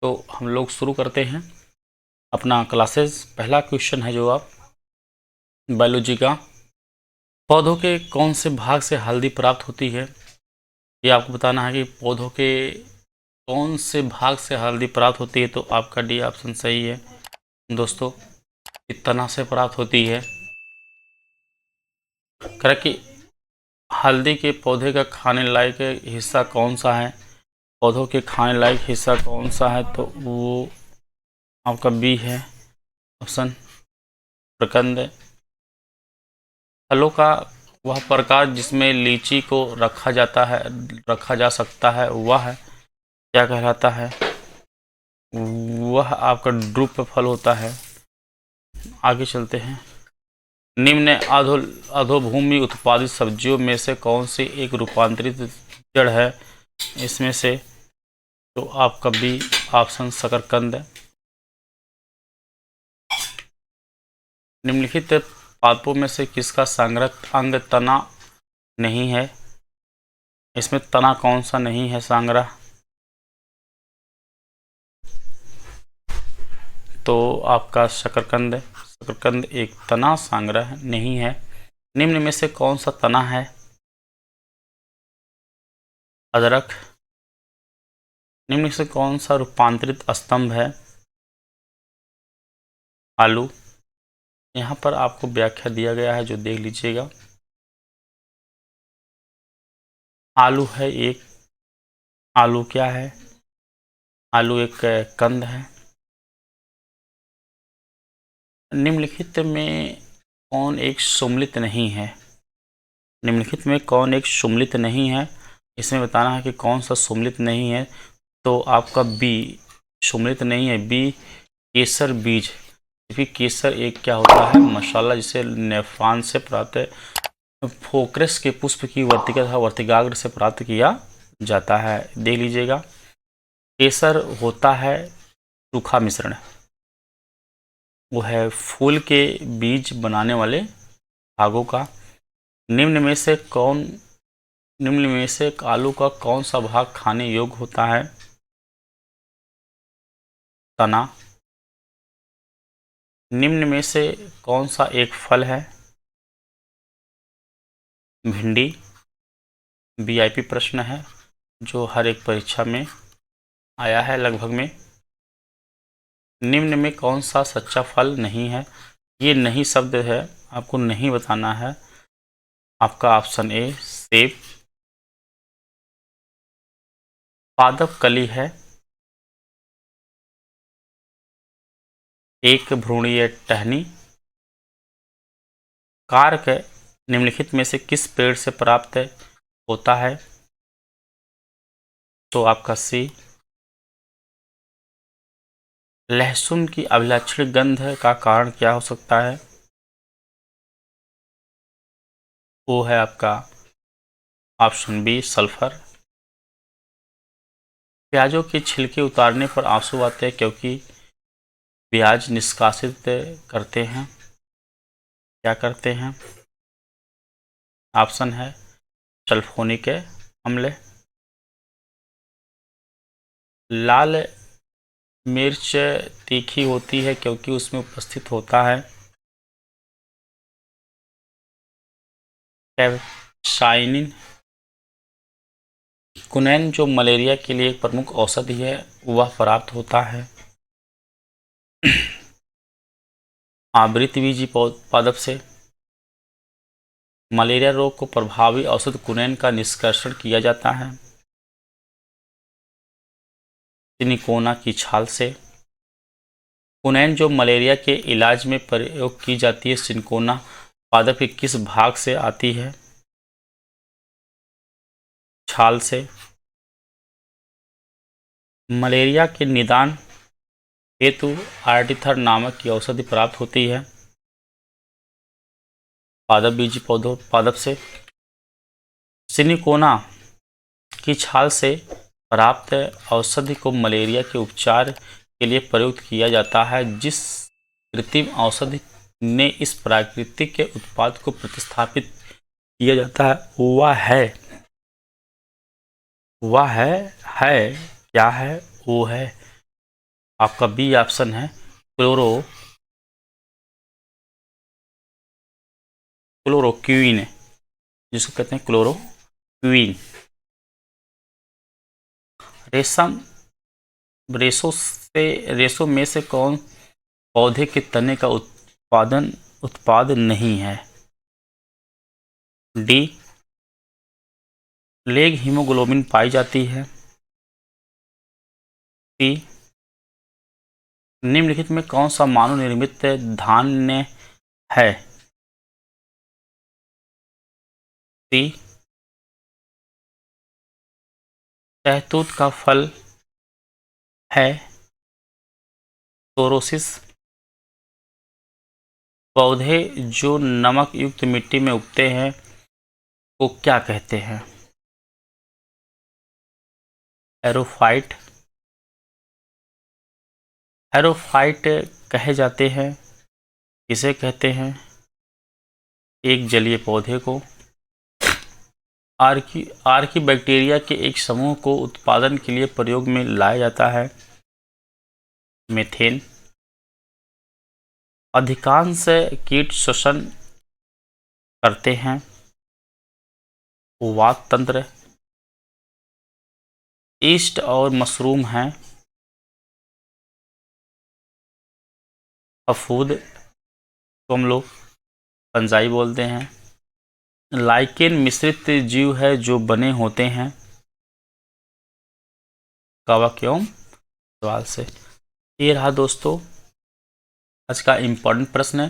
तो हम लोग शुरू करते हैं अपना क्लासेस। पहला क्वेश्चन है जो आप बायोलॉजी का, पौधों के कौन से भाग से हल्दी प्राप्त होती है। ये आपको बताना है कि पौधों के कौन से भाग से हल्दी प्राप्त होती है। तो आपका डी ऑप्शन सही है दोस्तों, तना से प्राप्त होती है। कह कि हल्दी के पौधे का खाने लायक हिस्सा कौन सा है, पौधों के खाने लायक हिस्सा कौन सा है, तो वो आपका बी है ऑप्शन, प्रकंद। फलों का वह प्रकार जिसमें लीची को रखा जा सकता है वह क्या कहलाता है, वह आपका ड्रूप फल होता है। आगे चलते हैं। निम्न अधोभूमि उत्पादित सब्जियों में से कौन सी एक रूपांतरित जड़ है इसमें से, तो आपका बी ऑप्शन शकरकंद। निम्नलिखित पादपों में से किसका संग्रह अंग तना नहीं है, इसमें तना कौन सा नहीं है संग्रह, तो आपका शकरकंद एक तना संग्रह नहीं है। निम्न में से कौन सा तना है, अदरक। निम्न में से कौन सा रूपांतरित स्तंभ है, आलू। यहाँ पर आपको व्याख्या दिया गया है जो देख लीजिएगा। आलू है एक, आलू क्या है, आलू एक कंद है। निम्नलिखित में कौन एक सुम्लित नहीं है, निम्नलिखित में कौन एक सुम्लित नहीं है, इसमें बताना है कि कौन सा सुम्लित नहीं है। तो आपका बी सुम्लित नहीं है, बी केसर बीज। क्योंकि केसर एक क्या होता है, मसाला जिसे नेफ्रॉन से प्राप्त, फोक्रस के पुष्प की वर्तिका तथा वर्तिकाग्र से प्राप्त किया जाता है। देख लीजिएगा, केसर होता है सूखा मिश्रण, वो है फूल के बीज बनाने वाले भागों का। निम्न में से आलू का कौन सा भाग खाने योग्य होता है, तना। निम्न में से कौन सा एक फल है, भिंडी। वीआईपी प्रश्न है जो हर एक परीक्षा में आया है लगभग में। निम्न में कौन सा सच्चा फल नहीं है, ये नहीं शब्द है, आपको नहीं बताना है। आपका ऑप्शन ए सेब। पादप कली है, एक भ्रूणीय टहनी। कारक निम्नलिखित में से किस पेड़ से प्राप्त होता है, तो आपका सी। लहसुन की अभिलक्षण गंध का कारण क्या हो सकता है, वो है आपका ऑप्शन बी सल्फर। प्याजों के छिलके उतारने पर आंसू आते हैं क्योंकि प्याज निष्कासित करते हैं, क्या करते हैं, ऑप्शन है सल्फोनिक अम्ल। लाल मिर्च तीखी होती है क्योंकि उसमें उपस्थित होता है कैप्साइसिन। कुनैन जो मलेरिया के लिए एक प्रमुख औषधि है वह प्राप्त होता है आवृतबीजी पादप से। मलेरिया रोग को प्रभावी औषध कुनैन का निष्कर्षण किया जाता है सिनिकोना की छाल से। कुनैन जो मलेरिया के इलाज में प्रयोग की जाती है सिनकोना पादप के किस भाग से आती है, छाल से। मलेरिया के निदान हेतु आर्टिथर नामक की औषधि प्राप्त होती है पादप बीजी पौधों पादप से। सिनिकोना की छाल से प्राप्त औषधि को मलेरिया के उपचार के लिए प्रयुक्त किया जाता है। जिस कृत्रिम औषधि ने इस प्राकृतिक के उत्पाद को प्रतिस्थापित किया जाता है वह है क्या है, वो है आपका बी ऑप्शन है क्लोरोक्वीन, जिसको कहते हैं क्लोरोक्वीन। रेशम रेशों में से कौन पौधे के तने का उत्पाद नहीं है? डी, लेग हीमोग्लोबिन पाई जाती है। सी, निम्नलिखित में कौन सा मानव निर्मित धान्य है? सी, शहतूत का फल है। सोरोसिस, पौधे जो नमक युक्त मिट्टी में उगते हैं को क्या कहते हैं? एरोफाइट, एरोफाइट कहे जाते हैं। किसे कहते हैं? एक जलीय पौधे को। आर्की बैक्टीरिया के एक समूह को उत्पादन के लिए प्रयोग में लाया जाता है। मीथेन। अधिकांश कीट श्वसन करते हैं। वात तंत्र। ईस्ट और मशरूम हैं। फफूद को हम लोग फंजाई बोलते हैं। लाइकेन मिश्रित जीव है जो बने होते हैं कवकव्यूह सवाल से। ये रहा दोस्तों आज का इम्पोर्टेंट प्रश्न है।